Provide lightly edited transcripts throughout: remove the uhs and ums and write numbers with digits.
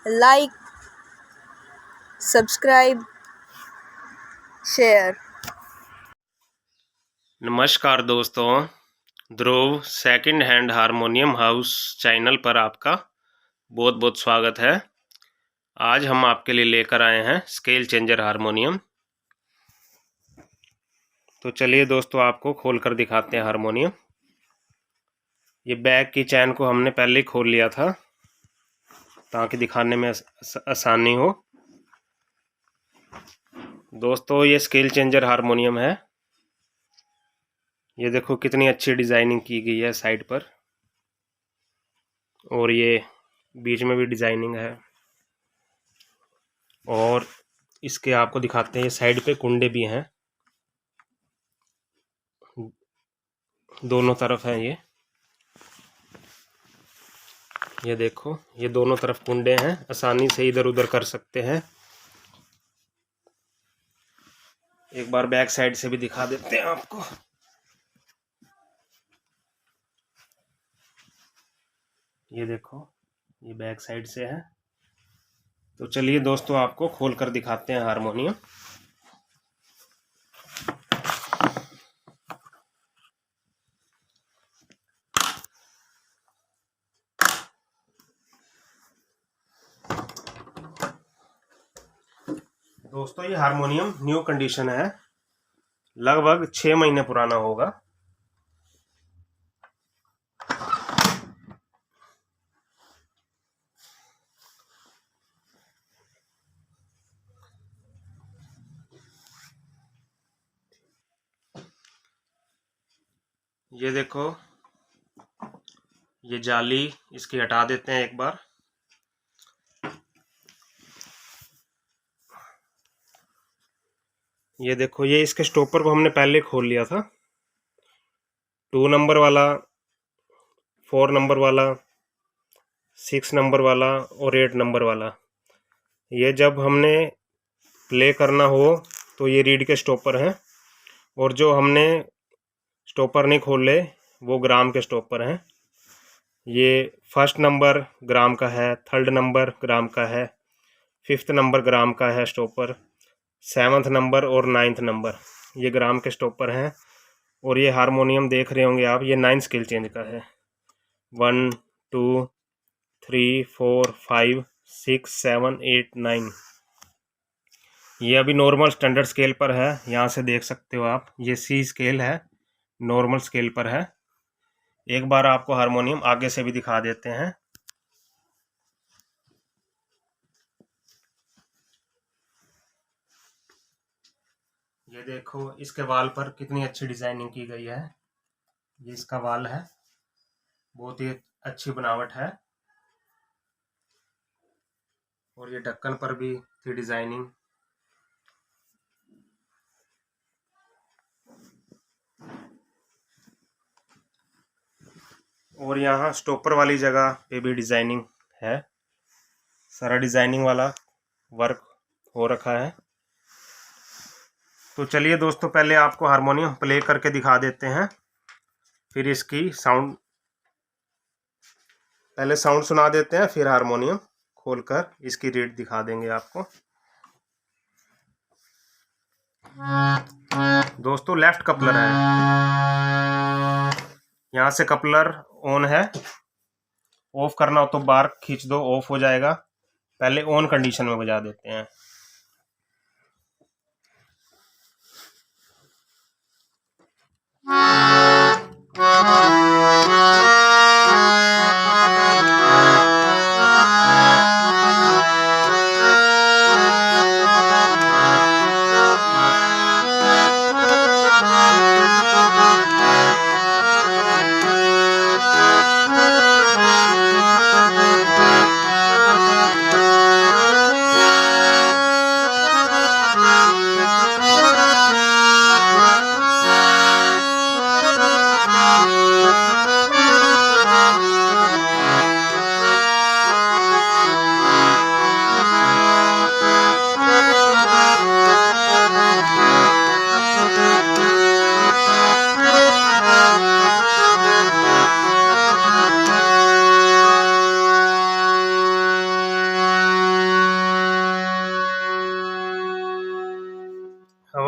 like, subscribe, share। नमस्कार दोस्तों, Dhruv second hand harmonium house channel पर आपका बहुत बहुत स्वागत है। आज हम आपके लिए लेकर आए हैं स्केल चेंजर हारमोनियम। तो चलिए दोस्तों, आपको खोलकर दिखाते हैं हारमोनियम। ये बैक की चैन को हमने पहले ही खोल लिया था ताकि दिखाने में आसानी हो। दोस्तों, ये स्केल चेंजर हारमोनियम है। ये देखो कितनी अच्छी डिज़ाइनिंग की गई है साइड पर, और ये बीच में भी डिज़ाइनिंग है। और इसके आपको दिखाते हैं, ये साइड पे कुंडे भी हैं, दोनों तरफ हैं। ये देखो, ये दोनों तरफ कुंडे हैं, आसानी से इधर उधर कर सकते हैं। एक बार बैक साइड से भी दिखा देते हैं आपको। ये देखो, ये बैक साइड से है। तो चलिए दोस्तों, आपको खोल कर दिखाते हैं हारमोनियम। दोस्तों, ये हारमोनियम न्यू कंडीशन है, लगभग 6 महीने पुराना होगा। ये देखो, ये जाली इसकी हटा देते हैं एक बार। ये देखो, ये इसके स्टॉपर को हमने पहले खोल लिया था। 2 नंबर वाला, 4 नंबर वाला, 6 नंबर वाला और 8 नंबर वाला। ये जब हमने प्ले करना हो तो ये रीड के स्टॉपर हैं, और जो हमने स्टॉपर नहीं खोले वो ग्राम के स्टॉपर हैं। ये फर्स्ट नंबर ग्राम का है, थर्ड नंबर ग्राम का है, 5th नंबर ग्राम का है स्टॉपर, 7th नंबर और 9th नंबर, ये ग्राम के स्टॉपर हैं। और ये हारमोनियम देख रहे होंगे आप, ये 9 स्केल चेंज का है। 1 2 3 4 5 6 7 8 9। ये अभी नॉर्मल स्टैंडर्ड स्केल पर है, यहाँ से देख सकते हो आप। ये सी स्केल है, नॉर्मल स्केल पर है। एक बार आपको हारमोनियम आगे से भी दिखा देते हैं। ये देखो, इसके वाल पर कितनी अच्छी डिजाइनिंग की गई है। ये इसका वाल है, बहुत ही अच्छी बनावट है। और ये ढक्कन पर भी थी डिजाइनिंग। और यहाँ स्टॉपर वाली जगह पे भी डिजाइनिंग है, सारा डिजाइनिंग वाला वर्क हो रखा है। तो चलिए दोस्तों, पहले आपको हारमोनियम प्ले करके दिखा देते हैं, फिर इसकी साउंड, पहले साउंड सुना देते हैं, फिर हारमोनियम खोलकर इसकी रीड दिखा देंगे आपको। दोस्तों, लेफ्ट कपलर है, यहाँ से कपलर ऑन है। ऑफ करना हो तो बार खींच दो, ऑफ हो जाएगा। पहले ऑन कंडीशन में बजा देते हैं।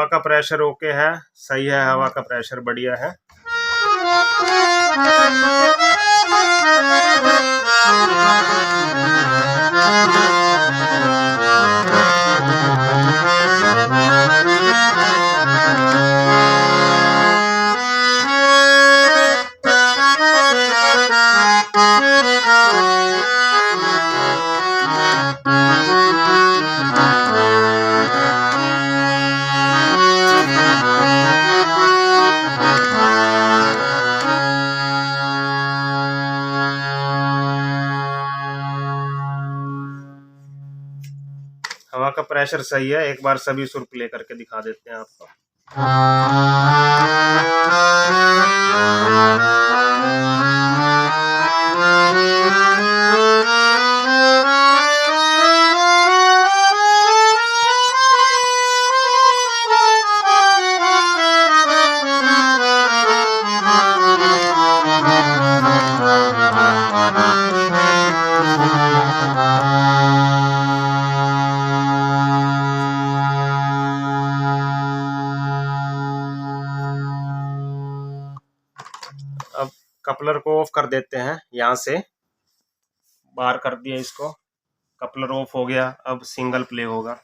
हवा का प्रेशर ओके है, सही है, हवा का प्रेशर बढ़िया है। हवा का प्रेशर सही है। एक बार सभी सुर प्ले करके दिखा देते हैं आपको। अब कपलर को ऑफ कर देते हैं, यहाँ से बाहर कर दिया इसको, कपलर ऑफ हो गया। अब सिंगल प्ले होगा।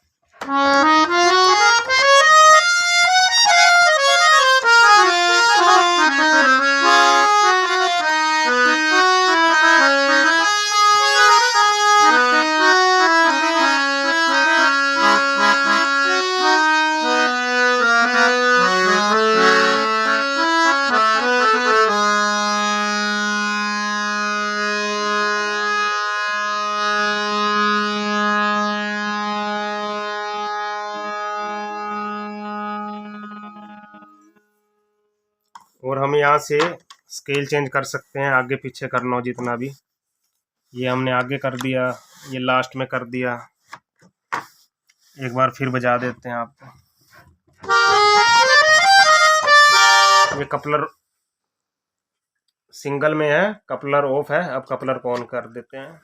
और हम यहाँ से स्केल चेंज कर सकते हैं, आगे पीछे करना हो जितना भी। ये हमने आगे कर दिया, ये लास्ट में कर दिया। एक बार फिर बजा देते हैं आपको। ये कपलर सिंगल में है, कपलर ऑफ है। अब कपलर को ऑन कर देते हैं।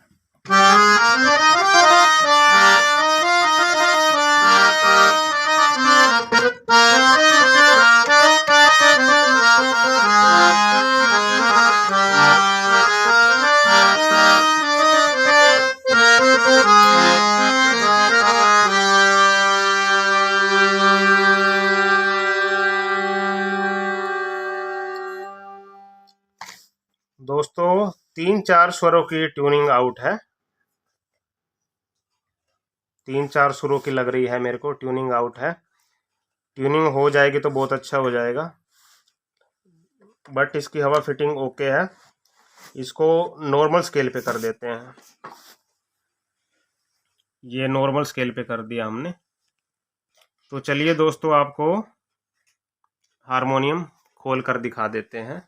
दोस्तों 3-4 स्वरों की ट्यूनिंग आउट है। 3-4 सुरों की लग रही है मेरे को, ट्यूनिंग आउट है। ट्यूनिंग हो जाएगी तो बहुत अच्छा हो जाएगा, बट इसकी हवा फिटिंग ओके है। इसको नॉर्मल स्केल पे कर देते हैं। ये नॉर्मल स्केल पे कर दिया हमने। तो चलिए दोस्तों, आपको हारमोनियम खोल कर दिखा देते हैं।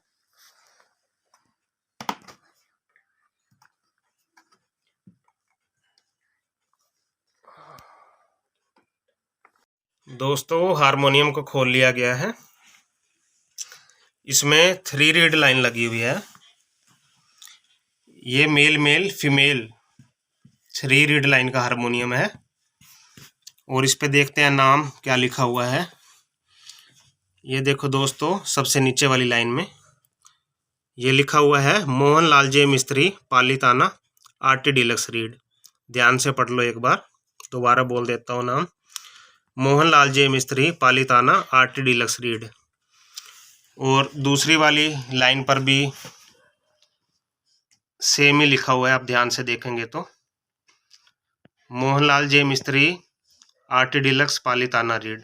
दोस्तों हारमोनियम को खोल लिया गया है। इसमें 3 रीड लाइन लगी हुई है। ये male male female 3 reed line का हारमोनियम है। और इस पे देखते हैं नाम क्या लिखा हुआ है। ये देखो दोस्तों, सबसे नीचे वाली लाइन में ये लिखा हुआ है मोहन लाल जे मिस्त्री पालीताना आरटी डीलक्स रीड। ध्यान से पढ़ लो एक बार, दोबारा बोल देता हूँ नाम, मोहन लाल जे मिस्त्री पालीताना आरटी डीलक्स रीड। और दूसरी वाली लाइन पर भी सेम ही लिखा हुआ है, आप ध्यान से देखेंगे तो मोहनलाल जे मिस्त्री आरटी डीलक्स पालीताना रीड।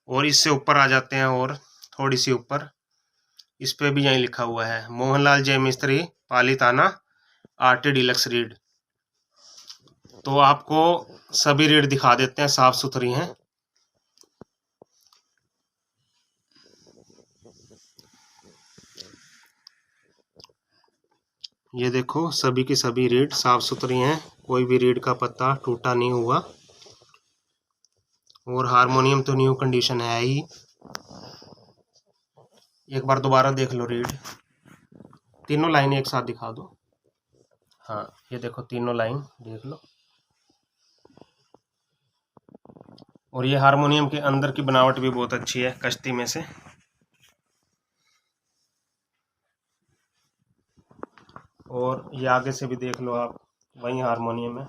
और इससे ऊपर आ जाते हैं और थोड़ी सी ऊपर, इस पे भी यही लिखा हुआ है मोहनलाल जे मिस्त्री पालीताना आरटी डीलक्स रीड। तो आपको सभी रीड दिखा देते हैं, साफ सुथरी हैं। ये देखो सभी की सभी रीड साफ सुथरी हैं, कोई भी रीड का पत्ता टूटा नहीं हुआ। और हारमोनियम तो न्यू कंडीशन है ही। एक बार दोबारा देख लो रीड, तीनों लाइन एक साथ दिखा दो। हाँ ये देखो तीनों लाइन देख लो। और ये हारमोनियम के अंदर की बनावट भी बहुत अच्छी है कश्ती में से। और ये आगे से भी देख लो आप, वही हारमोनियम है।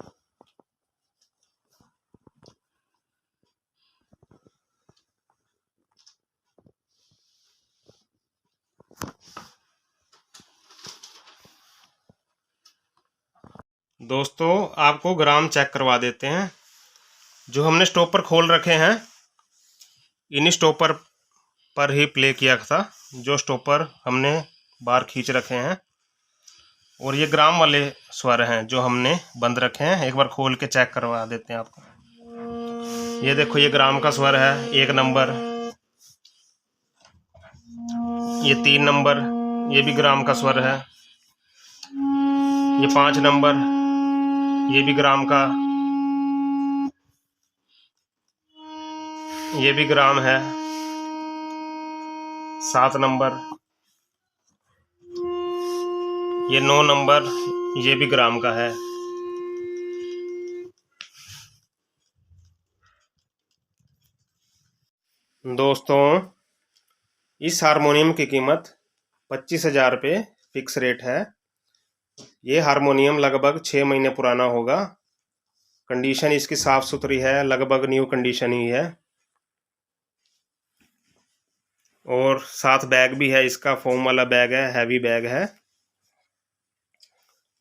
दोस्तों आपको ग्राम चेक करवा देते हैं। जो हमने स्टॉपर खोल रखे हैं, इन्हीं स्टॉपर पर ही प्ले किया था। जो स्टॉपर हमने बार खींच रखे हैं, और ये ग्राम वाले स्वर हैं जो हमने बंद रखे हैं। एक बार खोल के चेक करवा देते हैं आपको। ये देखो, ये ग्राम का स्वर है 1 नंबर, ये 3 नंबर, ये भी ग्राम का स्वर है। ये 5 नंबर, ये भी ग्राम का, ये भी ग्राम है। 7 नंबर, ये 9 नंबर, ये भी ग्राम का है। दोस्तों इस हारमोनियम की कीमत 25,000 रुपये फिक्स रेट है। ये हारमोनियम लगभग 6 महीने पुराना होगा। कंडीशन इसकी साफ़ सुथरी है, लगभग न्यू कंडीशन ही है। और साथ बैग भी है इसका, फोम वाला बैग है, हैवी बैग है।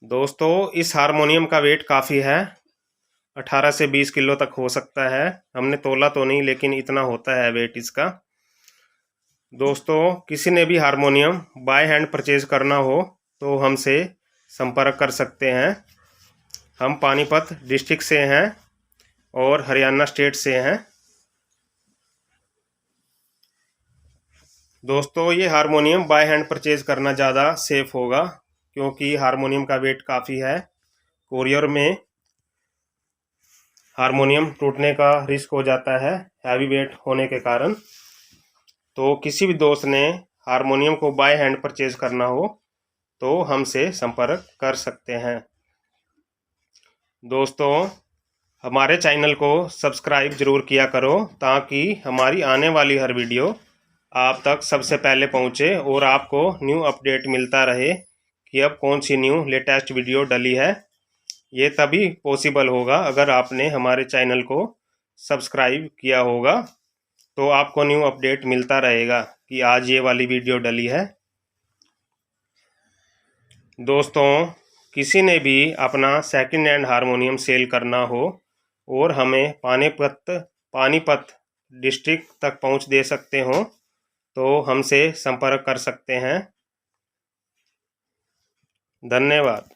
दोस्तों इस हारमोनियम का वेट काफ़ी है, 18 से 20 किलो तक हो सकता है। हमने तोला तो नहीं, लेकिन इतना होता है वेट इसका। दोस्तों किसी ने भी हारमोनियम बाय हैंड परचेज करना हो तो हमसे संपर्क कर सकते हैं। हम पानीपत डिस्ट्रिक्ट से हैं और हरियाणा स्टेट से हैं। दोस्तों ये हारमोनियम बाय हैंड परचेज करना ज़्यादा सेफ होगा, क्योंकि हारमोनियम का वेट काफ़ी है। कोरियर में हारमोनियम टूटने का रिस्क हो जाता है हैवी वेट होने के कारण। तो किसी भी दोस्त ने हारमोनियम को बाय हैंड परचेज करना हो तो हमसे संपर्क कर सकते हैं। दोस्तों हमारे चैनल को सब्सक्राइब ज़रूर किया करो, ताकि हमारी आने वाली हर वीडियो आप तक सबसे पहले पहुंचे और आपको न्यू अपडेट मिलता रहे कि अब कौन सी न्यू लेटेस्ट वीडियो डली है। ये तभी पॉसिबल होगा अगर आपने हमारे चैनल को सब्सक्राइब किया होगा, तो आपको न्यू अपडेट मिलता रहेगा कि आज ये वाली वीडियो डली है। दोस्तों किसी ने भी अपना सेकंड हैंड हारमोनियम सेल करना हो और हमें पानीपत डिस्ट्रिक्ट तक पहुंच दे सकते हो तो हमसे संपर्क कर सकते हैं। धन्यवाद।